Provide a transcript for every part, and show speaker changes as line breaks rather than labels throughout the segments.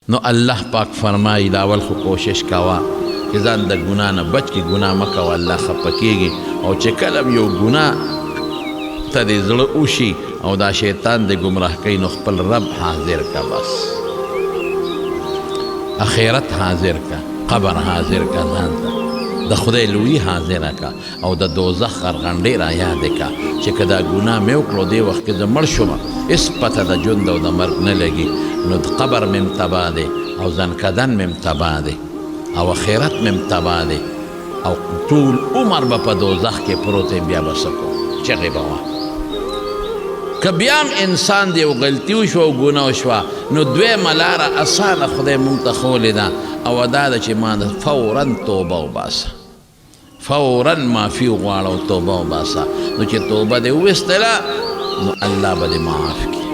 نو الله پاک فرمایي دا اول خو کوشش کوه چې ځان د ګناه نه بچ کړي، ګناه مه کوه، الله خفه کېږي. او چې کله یو ګناه ته دې زړه وشي او دا شیطان دې ګمراه کوي، نو خپل رب حاضر که، بس اخرت حاضر که، قبر حاضر که، ځان ته د خدای لویي حاضره که، او د دوزخ غرغنډې را یادې که چې که دا ګناه مې وکړو دې وخت کې زه مړ شوم، هېڅ پته د ژوند او د مرګ نه لګي، نو د قبر مې تباه دی او ځنکدن مې تباه دی او اخرت مې تباه دی او ټول عمر به په دوزخ کې پروت یم، بیا به څه کوم؟ چغې به وه. که بیا هم انسان دی او غلطي وشوه او ګناه وشوه، نو دویمه لاره اسانه خدای مونږ ته ښولې ده، او دا ده چې ما فورا توبه وباسه، فورا معافي وغواړه او توبه وباسه. نو چې توبه دې وویستله، نو الله به دې معاف کړي.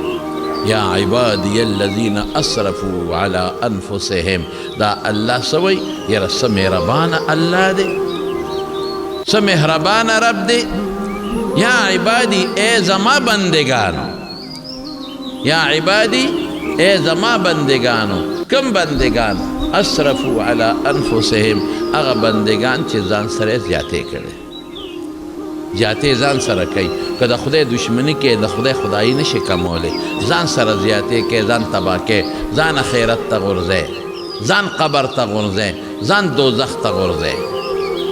یا عبادی الذین اسرفوا علی انفسهم، دا الله څه وایي؟ یاره څه مهربانه الله دی، څه مهربانه رب دی. یا عبادی اے زما بندگانو، یا عبادی اے زما بندگانو. کم بندگان؟ اسرفوا علی انفسهم، هغه بندگان چې ځان سره زیاتې کړي، زیاتې ځان سره کوي. که د خدای دشمني کې د خدای خدایي نشي کمولی، ځان سره زیاتې کوي، ځان تباه کوي، ځان آخرت ته غورځوي، ځان قبر ته غورځوي، ځان دوزخ ته غورځوي.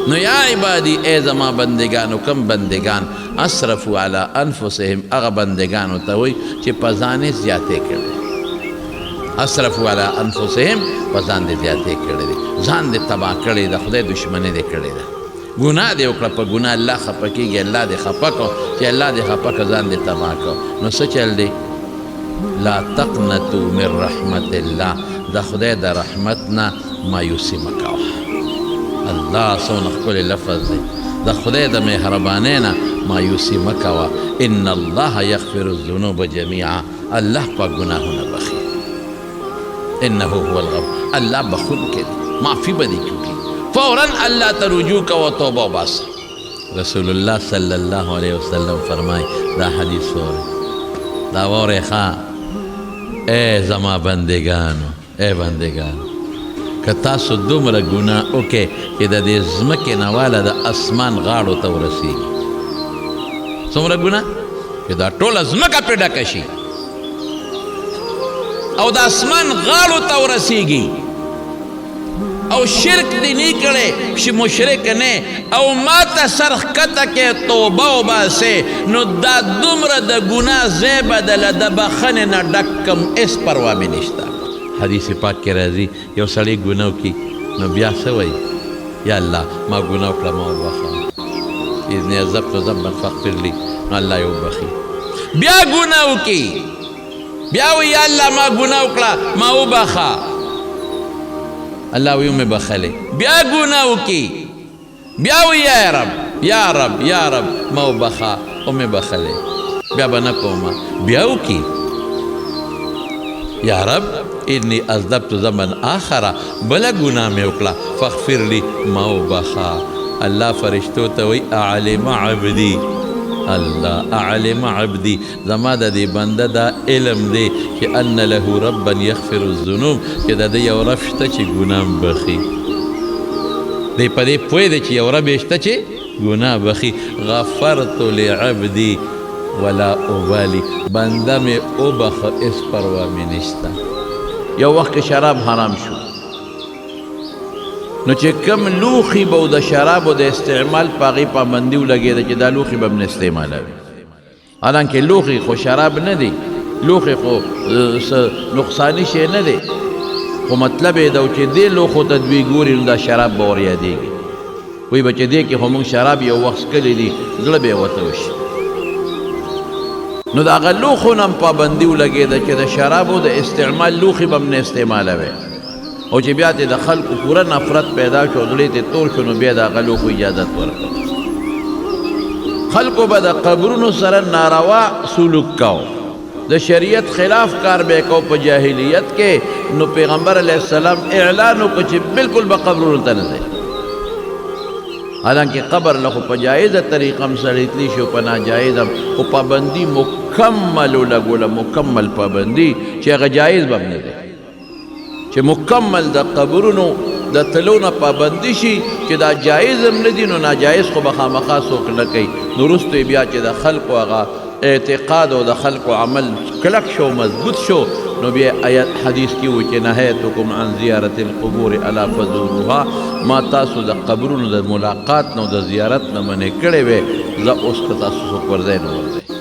نو یا عبادی اے زما بندگانو، کم بندگان اسرفوا علی انفسهم، هغه بندگانو ته وایي چې په ځان یې زیاتې کړي، اسرفوا علی انفسهم، په ځان دې زیاتې کړي دي، ځان دې تباه کړی د خدای دشمني دې کړې ده. ګناه دې وکړه، په ګناه الله خفه کېږي، الله دې خفه کړو، چې الله دې خفه کړه ځان دې تباه کړو. نو څه چل دی؟ لا تقنطوا من رحمت الله، د خدای د رحمت نه مایوسي مه کوه. الله څومره ښکلی لفظ دی، د خدای د مهربانۍ نه مایوسي مه کوه. ان الله یغفر الذنوب جمیعا، الله پاک ګناهونه بخي، انه هو الغفور، الله بخونکی دی، معافي به دې کوي. فوراً الله ته رجوع کوه، توبه وباسه. رسول الله صلی الله علیه وسلم فرمای، دا حدیث وره، دا وره ښه. اے زما بندگانو، اے بندگانو، که تاسو دومره ګناه وکړئ چې د دې ځمکې نه واله د اسمان غاړو ته ورسېږي، څومره ګناه چې دا ټوله ځمکه پرې ډکه شي او د اسمان غاړو ته ورسېږي، او شرک دی نه کړي چې مشرک نه، او ما ته سر ښکته کې توبه وباسې، نو دا دومره د ګناه ځای بدله د بخښنې نه ډک کم، هېڅ پروا مې نشته. حدیث پاک کې راځي یو سړی ګناه وکړي، نو بیا څه وایي؟ یا الله ما ګناه وکړه، ما وبخښه، اذن عذبت ذنبا فاغفر لي، نو الله یې وبخي. بیا ګناه وکړي، بیا وایي یا الله ما ګناه وکړه، ما وبخښه، الله وی مې بخلې. بیا ګناه وکړي، بیا وی یا رب، یا رب، یا رب ما وبخه او مې بخلې، بیا به نه کومه. بیا وکړي، یا رب انی اذنبت ذنبا آخر، بله ګناه مې وکړه، فاغفر لي، ما وبخه. الله فرشتو ته وی اعلم عبدي، الله اعلم عبدي، زما د دې بنده دا علم دی چې ان له ربا یغفر الذنوب، چې د دې یو رب شته چې ګناه بخي. دی په دې پوه دی چې یو رب شته چې ګناه بخي. غفرت لعبدي ولا ابالي، بنده مې وبخه، هېڅ پروا مې نشته. یو وخت کې شراب حرام شو، نو چې کم لوښي به د شرابو د استعمال په هغې پابندي ولګېده چې دا لوښي به نه استعمالوي. حالانکې لوښي خو شراب نه دی، لوښي خو نقصاني شی نه دی، خو مطلب یې ده چې دې لوښو ته دوی ګوري، نو دا شراب به ور یادېږي، وایي به چې دې کې خو موږ شراب یو وخت څکلي دي، زړه به یې ورته وشي. نو د هغه لوښو نه هم پابندي ولګېده چې د شرابو د استعمال لوښي به هم نه استعمالوي، او چې بیا ته د خلکو پوره نفرت پیدا شو، زړه ته تور شو، نو بیا د هغه لوښو اجازت ورکړه. خلکو به د قبرونو سره ناروا سلوک کو، د شریعت خلاف کار به کو په جاهلیت کې. نو پیغمبر علیه السلام اعلان وکړ چې بالکل به قبرونو ته نه ځئ، حالانکه قبر له خو په جایزه طریقه هم سړی تللی شي، په ناجایزه هم، خو پابندي مکمل ولګوله، مکمل پابندي چې هغه جایز به هم نه دی. چې مکمل د قبرونو د تلو نه پابندي شي چې دا جایز هم نه دي نو ناجایز خو به خامخا څوک نه کوي نو وروسته بیا چې د خلقو هغه اعتقاد او د خلقو عمل کلک شو مضبوط شو نو بیا آیت حدیث کې و چې نهیتکم عن زیارت القبور الا فزوروها ما تاسو د قبرونو د ملاقات نو د زیارت نه منې کړی وې زه اوس که تاسو څوک ورځئ نو ورځئ